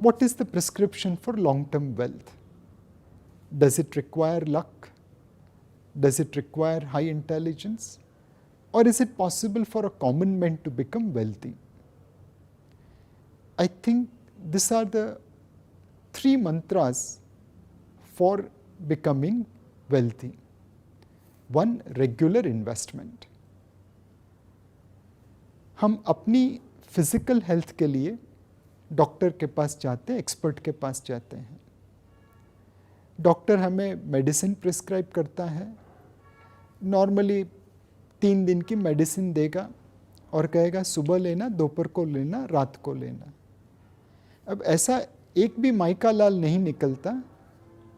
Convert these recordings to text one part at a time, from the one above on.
What is the prescription for long-term wealth? Does it require luck? Does it require high intelligence? Or is it possible for a common man to become wealthy? I think these are the 3 mantras for becoming wealthy. 1. Regular investment. हम अपनी physical health के लिए doctor के पास जाते हैं, expert के पास जाते हैं. डॉक्टर हमें मेडिसिन प्रिस्क्राइब करता है. नॉर्मली 3 दिन की मेडिसिन देगा और कहेगा सुबह लेना, दोपहर को लेना, रात को लेना. अब ऐसा एक भी माइका लाल नहीं निकलता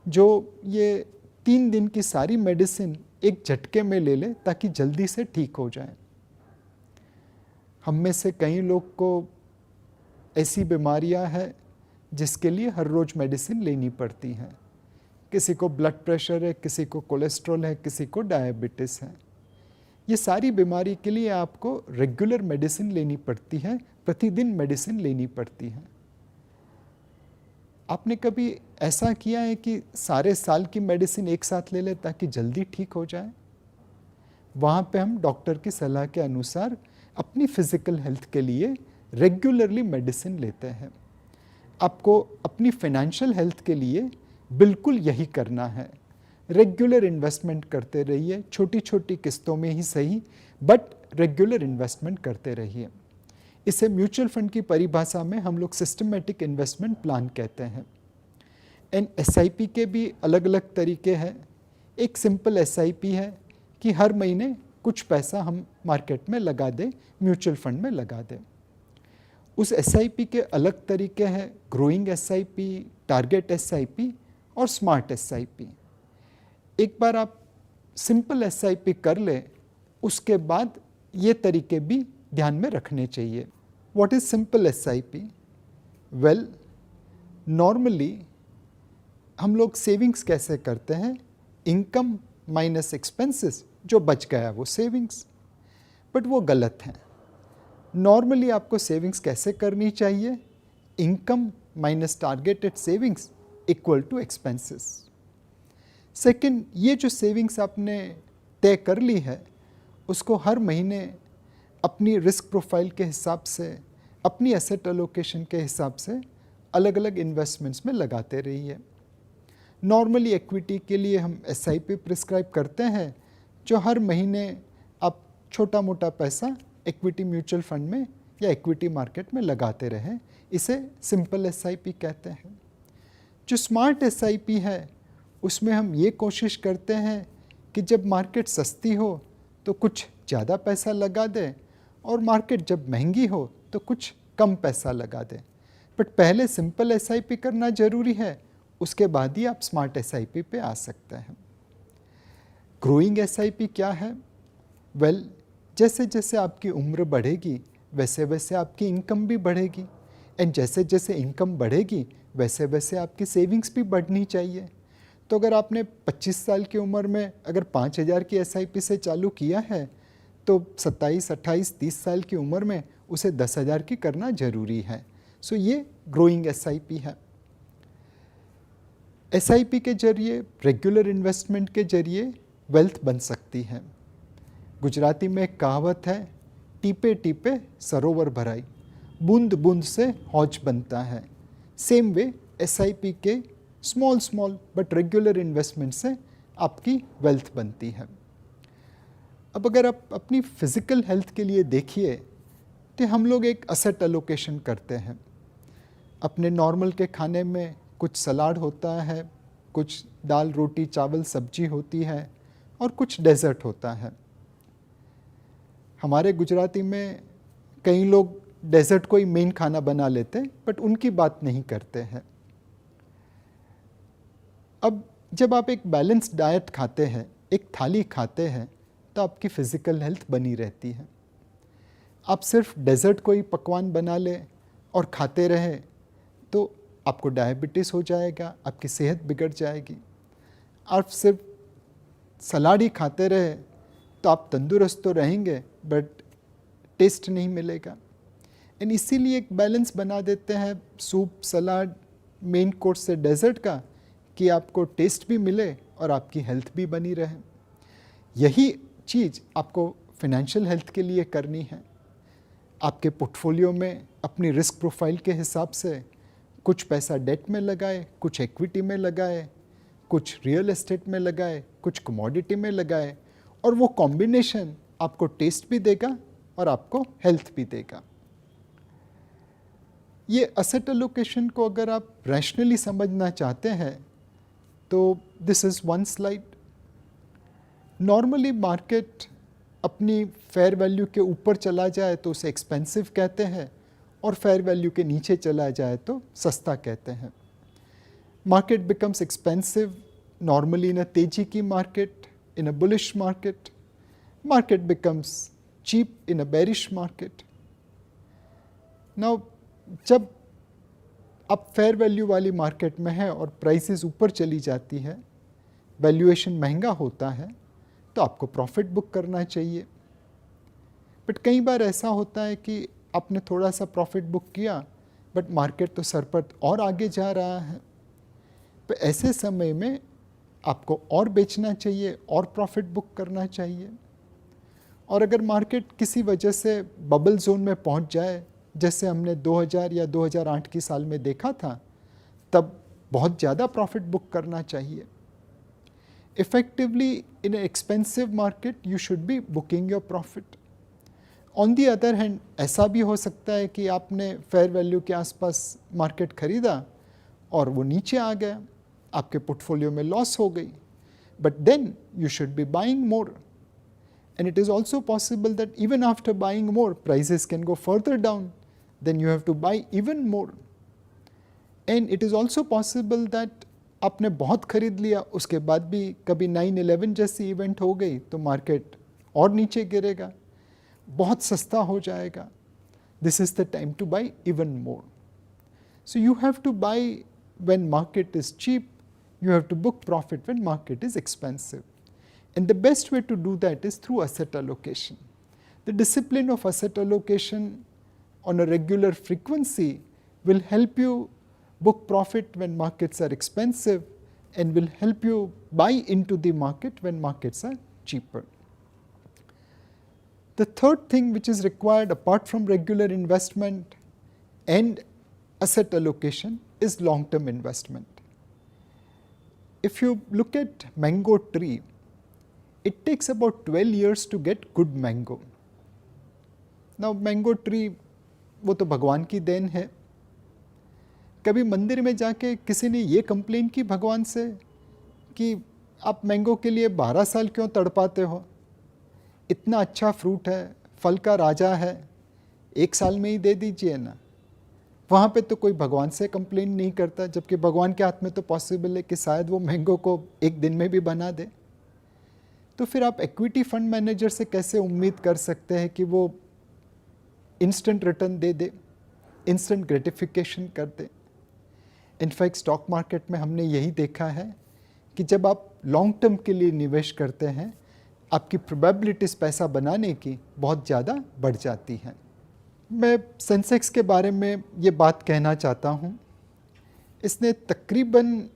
जो ये 3 दिन की सारी मेडिसिन एक झटके में ले ले ताकि जल्दी से ठीक हो जाए. हम में से कई लोग को ऐसी बीमारियां हैं जिसके लिए हर रोज़ मेडिसिन लेनी पड़ती हैं. किसी को ब्लड प्रेशर है, किसी को कोलेस्ट्रॉल है, किसी को डायबिटीज़ है. ये सारी बीमारी के लिए आपको रेगुलर मेडिसिन लेनी पड़ती है, प्रतिदिन मेडिसिन लेनी पड़ती है. आपने कभी ऐसा किया है कि सारे साल की मेडिसिन एक साथ ले ले ताकि जल्दी ठीक हो जाए? वहाँ पे हम डॉक्टर की सलाह के अनुसार अपनी फिजिकल हेल्थ के लिए रेगुलरली मेडिसिन लेते हैं. आपको अपनी फाइनेंशियल हेल्थ के लिए बिल्कुल यही करना है. रेगुलर इन्वेस्टमेंट करते रहिए, छोटी छोटी किस्तों में ही सही, बट रेगुलर इन्वेस्टमेंट करते रहिए. इसे म्यूचुअल फंड की परिभाषा में हम लोग सिस्टमेटिक इन्वेस्टमेंट प्लान कहते हैं. एंड SIP के भी अलग अलग तरीके हैं. एक सिंपल SIP है कि हर महीने कुछ पैसा हम मार्केट में लगा दें, म्यूचुअल फंड में लगा दें. उस SIP के अलग तरीके हैं, ग्रोइंग SIP, टारगेट SIP और स्मार्ट SIP. एक बार आप सिंपल SIP कर लें, उसके बाद ये तरीके भी ध्यान में रखने चाहिए. What is simple SIP? Well, normally हम लोग सेविंग्स कैसे करते हैं? इनकम माइनस एक्सपेंसेस, जो बच गया वो सेविंग्स. बट वो गलत है. नॉर्मली आपको सेविंग्स कैसे करनी चाहिए? Income minus targeted savings equal to expenses. Second, ये जो सेविंग्स आपने तय कर ली है उसको हर महीने अपनी रिस्क प्रोफाइल के हिसाब से, अपनी एसेट एलोकेशन के हिसाब से अलग अलग इन्वेस्टमेंट्स में लगाते रहिए. नॉर्मली इक्विटी के लिए हम SIP प्रिस्क्राइब करते हैं, जो हर महीने आप छोटा मोटा पैसा इक्विटी म्यूचुअल फंड में या इक्विटी मार्केट में लगाते रहें. इसे सिंपल SIP कहते हैं. जो स्मार्ट SIP है उसमें हम ये कोशिश करते हैं कि जब मार्केट सस्ती हो तो कुछ ज़्यादा पैसा लगा दें और मार्केट जब महंगी हो तो कुछ कम पैसा लगा दें. बट पहले सिंपल SIP करना ज़रूरी है, उसके बाद ही आप स्मार्ट SIP पे आ सकते हैं. ग्रोइंग SIP क्या है? वेल, जैसे जैसे आपकी उम्र बढ़ेगी वैसे वैसे आपकी इनकम भी बढ़ेगी. एंड जैसे जैसे इनकम बढ़ेगी वैसे वैसे आपकी सेविंग्स भी बढ़नी चाहिए. तो अगर आपने 25 साल की उम्र में अगर 5,000 की SIP से चालू किया है तो 27, 28, 30 साल की उम्र में उसे 10,000 की करना ज़रूरी है. सो ये ग्रोइंग SIP है. SIP के जरिए, रेगुलर इन्वेस्टमेंट के जरिए वेल्थ बन सकती है. गुजराती में एक कहावत है, टीपे टीपे सरोवर भराई, बूंद बूंद से हौज बनता है. सेम वे SIP के small small but regular investment से आपकी वेल्थ बनती है. अब अगर आप अपनी फिज़िकल हेल्थ के लिए देखिए तो हम लोग एक एसेट एलोकेशन करते हैं. अपने नॉर्मल के खाने में कुछ सलाद होता है, कुछ दाल रोटी चावल सब्जी होती है और कुछ डेजर्ट होता है. हमारे गुजराती में कई लोग डेजर्ट को ही मेन खाना बना लेते हैं, बट उनकी बात नहीं करते हैं. अब जब आप एक बैलेंस्ड डाइट खाते हैं, एक थाली खाते हैं, तो आपकी फ़िज़िकल हेल्थ बनी रहती है. आप सिर्फ डेजर्ट को ही पकवान बना लें और खाते रहें तो आपको डायबिटीज़ हो जाएगा, आपकी सेहत बिगड़ जाएगी. आप सिर्फ सलाद ही खाते रहे तो आप तंदुरुस्त तो रहेंगे बट टेस्ट नहीं मिलेगा. एंड इसीलिए एक बैलेंस बना देते हैं सूप, सलाद, मेन कोर्स से डेजर्ट का, कि आपको टेस्ट भी मिले और आपकी हेल्थ भी बनी रहे। यही चीज़ आपको फाइनेंशियल हेल्थ के लिए करनी है। आपके पोर्टफोलियो में अपनी रिस्क प्रोफाइल के हिसाब से कुछ पैसा डेट में लगाए, कुछ इक्विटी में लगाए, कुछ रियल एस्टेट में लगाए, कुछ कमोडिटी में लगाए, और वो कॉम्बिनेशन आपको टेस्ट भी देगा और आपको हेल्थ भी देगा। ये असेट एलोकेशन को अगर आप रैशनली समझना चाहते हैं तो this is one slide. Normally market अपनी फेयर वैल्यू के ऊपर चला जाए तो उसे एक्सपेंसिव कहते हैं, और फेयर वैल्यू के नीचे चला जाए तो सस्ता कहते हैं। Market becomes expensive normally in a तेजी की market, in a bullish market. Market becomes cheap in a bearish market. Now जब आप फेयर वैल्यू वाली मार्केट में है और प्राइसेस ऊपर चली जाती है, वैल्यूएशन महंगा होता है, तो आपको प्रॉफिट बुक करना चाहिए। बट कई बार ऐसा होता है कि आपने थोड़ा सा प्रॉफिट बुक किया, बट मार्केट तो सर पर और आगे जा रहा है। तो ऐसे समय में आपको और बेचना चाहिए और प्रॉफिट बुक करना चाहिए। और अगर मार्केट किसी वजह से बबल जोन में पहुंच जाए, जैसे हमने 2000 या 2008 की साल में देखा था, तब बहुत ज़्यादा प्रॉफिट बुक करना चाहिए। Effectively in A expensive market you should B booking your profit. On the other hand ऐसा भी हो सकता है कि आपने फेयर वैल्यू के आसपास मार्केट खरीदा और वो नीचे आ गया, आपके पोर्टफोलियो में लॉस हो गई, but then you should be buying more. And it is also possible that even after buying more, prices can go further down, then you have to buy even more. And it is also possible that आपने बहुत खरीद लिया, उसके बाद भी कभी 9/11 जैसी event हो गई तो मार्केट और नीचे गिरेगा, बहुत सस्ता हो जाएगा। This is the time to buy even more. So you have to buy when market is cheap, you have to book profit when market is expensive. And the best way to do that is through asset allocation. The discipline of asset allocation on a regular frequency will help you book profit when markets are expensive and will help you buy into the market when markets are cheaper. The third thing which is required apart from regular investment and asset allocation is long-term investment. If you look at mango tree, it takes about 12 years to get good mango. Now mango tree वो तो भगवान की then है। कभी मंदिर में जाके किसी ने ये कंप्लेन की भगवान से कि आप मैंगो के लिए 12 साल क्यों तड़पाते हो, इतना अच्छा फ्रूट है, फल का राजा है, 1 साल में ही दे दीजिए ना। वहाँ पे तो कोई भगवान से कंप्लेन नहीं करता, जबकि भगवान के हाथ में तो पॉसिबल है कि शायद वो मैंगो को 1 दिन में भी बना दे। तो फिर आप इक्विटी फंड मैनेजर से कैसे उम्मीद कर सकते हैं कि वो इंस्टेंट रिटर्न दे दे, इंस्टेंट ग्रेटिफिकेशन कर दे। इनफैक्ट स्टॉक मार्केट में हमने यही देखा है कि जब आप लॉन्ग टर्म के लिए निवेश करते हैं, आपकी प्रोबेबिलिटीज़ पैसा बनाने की बहुत ज़्यादा बढ़ जाती हैं। मैं सेंसेक्स के बारे में ये बात कहना चाहता हूँ। इसने तकरीबन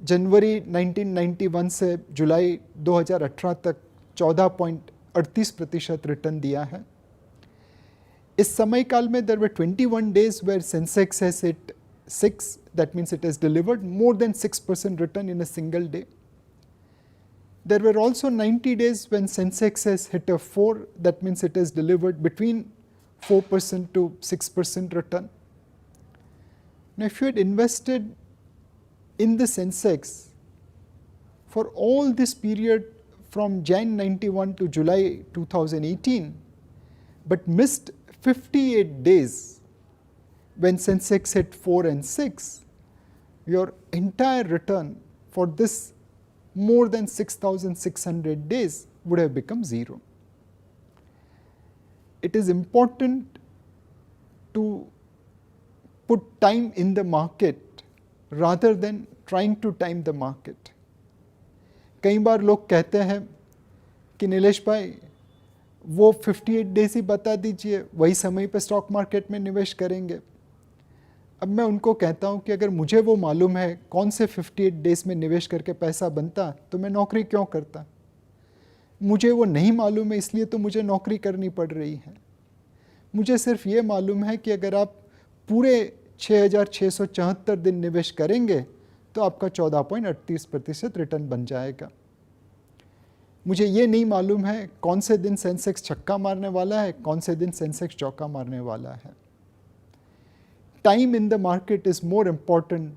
जनवरी 1991 से जुलाई 2018 तक 14.38% रिटर्न दिया है। इस समय काल में there were 21 days where Sensex has hit 6, that means it has delivered more than 6% return in a single day. There were also 90 days when Sensex has hit a 4, that means it has delivered between 4% to 6% return. Now if you had invested in the Sensex for all this period from Jan 91 to July 2018, but missed 58 days when Sensex hit 4 and 6, your entire return for this more than 6,600 days would have become 0. It is important to put time in the market rather than trying to time the market. कई बार लोग कहते हैं कि नीलेश भाई वो 58 days ही बता दीजिए, वही समय पे स्टॉक मार्केट में निवेश करेंगे। अब मैं उनको कहता हूँ कि अगर मुझे वो मालूम है कौन से 58 डेज में निवेश करके पैसा बनता तो मैं नौकरी क्यों करता। मुझे वो नहीं मालूम है, इसलिए तो मुझे नौकरी करनी पड़ रही है। मुझे सिर्फ ये मालूम है कि अगर आप पूरे 6,674 दिन निवेश करेंगे तो आपका 14.38% रिटर्न बन जाएगा। मुझे ये नहीं मालूम है कौन से दिन सेंसेक्स छक्का मारने वाला है, कौन से दिन सेंसेक्स चौका मारने वाला है। Time in the market is more important